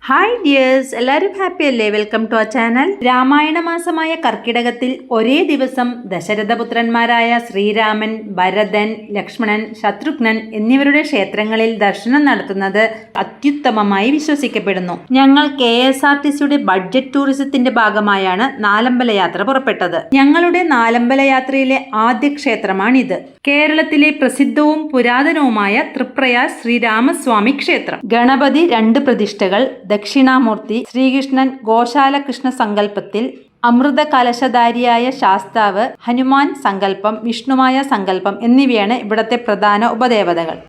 Hi dears, എല്ലാവരും happy അല്ലേ? Welcome to our channel. Ramayana മാസമായ കർക്കിടകത്തിൽ ഒരേ ദിവസം ദശരഥപുത്രന്മാരായ ശ്രീരാമൻ, ഭരതൻ, ലക്ഷ്മണൻ, ശത്രുഘ്നൻ എന്നിവരുടെ ക്ഷേത്രങ്ങളിൽ ദർശനം നടത്തുന്നത് അത്യുത്തമമായി വിശ്വസിക്കപ്പെടുന്നു. ഞങ്ങൾ KSRTCയുടെ ബഡ്ജറ്റ് ടൂറിസത്തിന്റെ ഭാഗമായാണ് നാലമ്പല യാത്ര പുറപ്പെട്ടത്. ഞങ്ങളുടെ നാലമ്പല യാത്രയിലെ ആദ്യ ക്ഷേത്രമാണിത്. കേരളത്തിലെ പ്രസിദ്ധവും പുരാതനവുമായ തൃപ്രയാർ ശ്രീരാമസ്വാമി ക്ഷേത്രം. ഗണപതി 2 പ്രതിഷ്ഠകൾ, ദക്ഷിണാമൂർത്തി, ശ്രീകൃഷ്ണൻ ഗോശാലകൃഷ്ണ സങ്കല്പത്തിൽ, അമൃത കലശധാരിയായ ശാസ്താവ്, ഹനുമാൻ സങ്കല്പം, വിഷ്ണുമായ സങ്കല്പം എന്നിവയാണ് ഇവിടത്തെ പ്രധാന ഉപദേവതകൾ.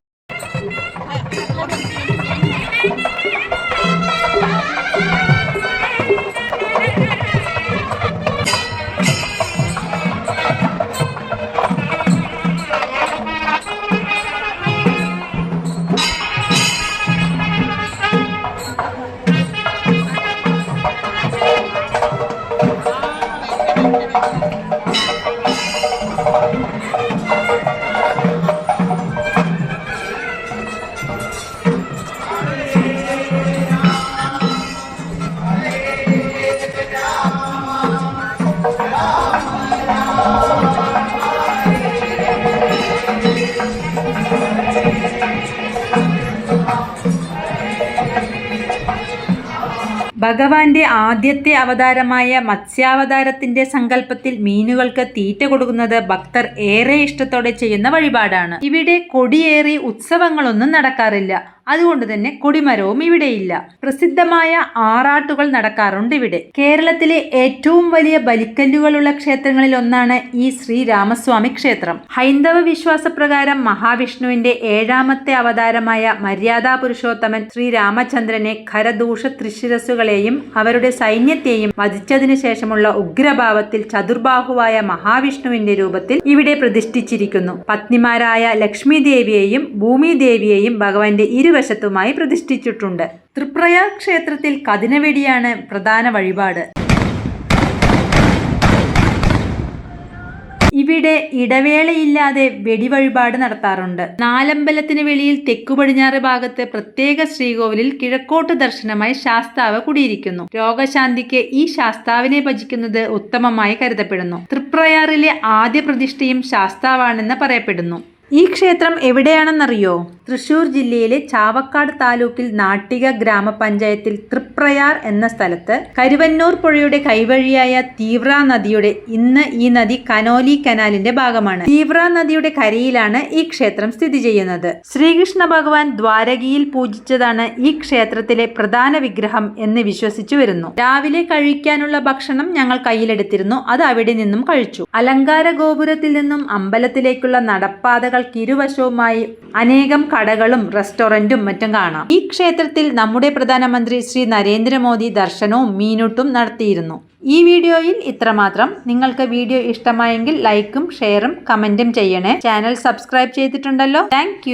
ഭഗവാന്റെ ആദ്യത്തെ അവതാരമായ മത്സ്യാവതാരത്തിന്റെ സങ്കല്പത്തിൽ മീനുകൾക്ക് തീറ്റ കൊടുക്കുന്നത് ഭക്തർ ഏറെ ഇഷ്ടത്തോടെ ചെയ്യുന്ന വഴിപാടാണ്. ഇവിടെ കൊടിയേറി ഉത്സവങ്ങളൊന്നും നടക്കാറില്ല. അതുകൊണ്ട് തന്നെ കൊടിമരവും ഇവിടെയില്ല. പ്രസിദ്ധമായ ആറാട്ടുകൾ നടക്കാറുണ്ട് ഇവിടെ. കേരളത്തിലെ ഏറ്റവും വലിയ ബലിക്കല്ലുകളുള്ള ക്ഷേത്രങ്ങളിൽ ഒന്നാണ് ഈ ശ്രീരാമസ്വാമി ക്ഷേത്രം. ഹൈന്ദവ വിശ്വാസപ്രകാരം മഹാവിഷ്ണുവിന്റെ 7ാമത്തെ അവതാരമായ മര്യാദാ പുരുഷോത്തമൻ ശ്രീരാമചന്ദ്രനെ ഖരദൂഷ ത്രിശിരസുകളെയും അവരുടെ സൈന്യത്തെയും വധിച്ചതിനു ശേഷമുള്ള ഉഗ്രഭാവത്തിൽ ചതുർബാഹുവായ മഹാവിഷ്ണുവിന്റെ രൂപത്തിൽ ഇവിടെ പ്രതിഷ്ഠിച്ചിരിക്കുന്നു. പത്നിമാരായ ലക്ഷ്മി ദേവിയെയും ഭൂമി ദേവിയെയും ഭഗവാന്റെ വശത്തുമായി പ്രതിഷ്ഠിച്ചിട്ടുണ്ട്. തൃപ്രയാർ ക്ഷേത്രത്തിൽ കതിനവെടിയാണ് പ്രധാന വഴിപാട്. ഇവിടെ ഇടവേളയില്ലാതെ വെടിവഴിപാട് നടത്താറുണ്ട്. നാലമ്പലത്തിന് വെളിയിൽ തെക്കു പടിഞ്ഞാറ് ഭാഗത്ത് പ്രത്യേക ശ്രീകോവിലിൽ കിഴക്കോട്ട് ദർശനമായി ശാസ്താവ് കുടിയിരിക്കുന്നു. രോഗശാന്തിക്ക് ഈ ശാസ്താവിനെ ഭജിക്കുന്നത് ഉത്തമമായി കരുതപ്പെടുന്നു. തൃപ്രയാറിലെ ആദ്യ പ്രതിഷ്ഠയും ശാസ്താവാണെന്ന് പറയപ്പെടുന്നു. ഈ ക്ഷേത്രം എവിടെയാണെന്നറിയോ? തൃശൂർ ജില്ലയിലെ ചാവക്കാട് താലൂക്കിൽ നാട്ടിക ഗ്രാമപഞ്ചായത്തിൽ തൃപ്രയാർ എന്ന സ്ഥലത്ത് കരുവന്നൂർ പുഴയുടെ കൈവഴിയായ തീവ്ര നദിയുടെ ഈ നദി കനോലി കനാലിന്റെ ഭാഗമാണ്. തീവ്ര നദിയുടെ കരയിലാണ് ഈ ക്ഷേത്രം സ്ഥിതി ചെയ്യുന്നത്. ശ്രീകൃഷ്ണ ഭഗവാൻ ദ്വാരകയിൽ പൂജിച്ചതാണ് ഈ ക്ഷേത്രത്തിലെ പ്രധാന വിഗ്രഹം എന്ന് വിശ്വസിച്ചു വരുന്നു. രാവിലെ കഴിക്കാനുള്ള ഭക്ഷണം ഞങ്ങൾ കയ്യിലെടുത്തിരുന്നു. അത് അവിടെ നിന്നും കഴിച്ചു. അലങ്കാര ഗോപുരത്തിൽ നിന്നും അമ്പലത്തിലേക്കുള്ള നടപ്പാതകൾ ഇരുവശവുമായി അനേകം കടകളും റെസ്റ്റോറന്റും മറ്റും കാണാം. ഈ ക്ഷേത്രത്തിൽ നമ്മുടെ പ്രധാനമന്ത്രി ശ്രീ നരേന്ദ്രമോദി ദർശനവും മീനൂട്ടും നടത്തിയിരുന്നു. ഈ വീഡിയോയിൽ ഇത്രമാത്രം. നിങ്ങൾക്ക് വീഡിയോ ഇഷ്ടമായെങ്കിൽ ലൈക്കും ഷെയറും കമന്റും ചെയ്യണേ. ചാനൽ സബ്സ്ക്രൈബ് ചെയ്തിട്ടുണ്ടല്ലോ. താങ്ക്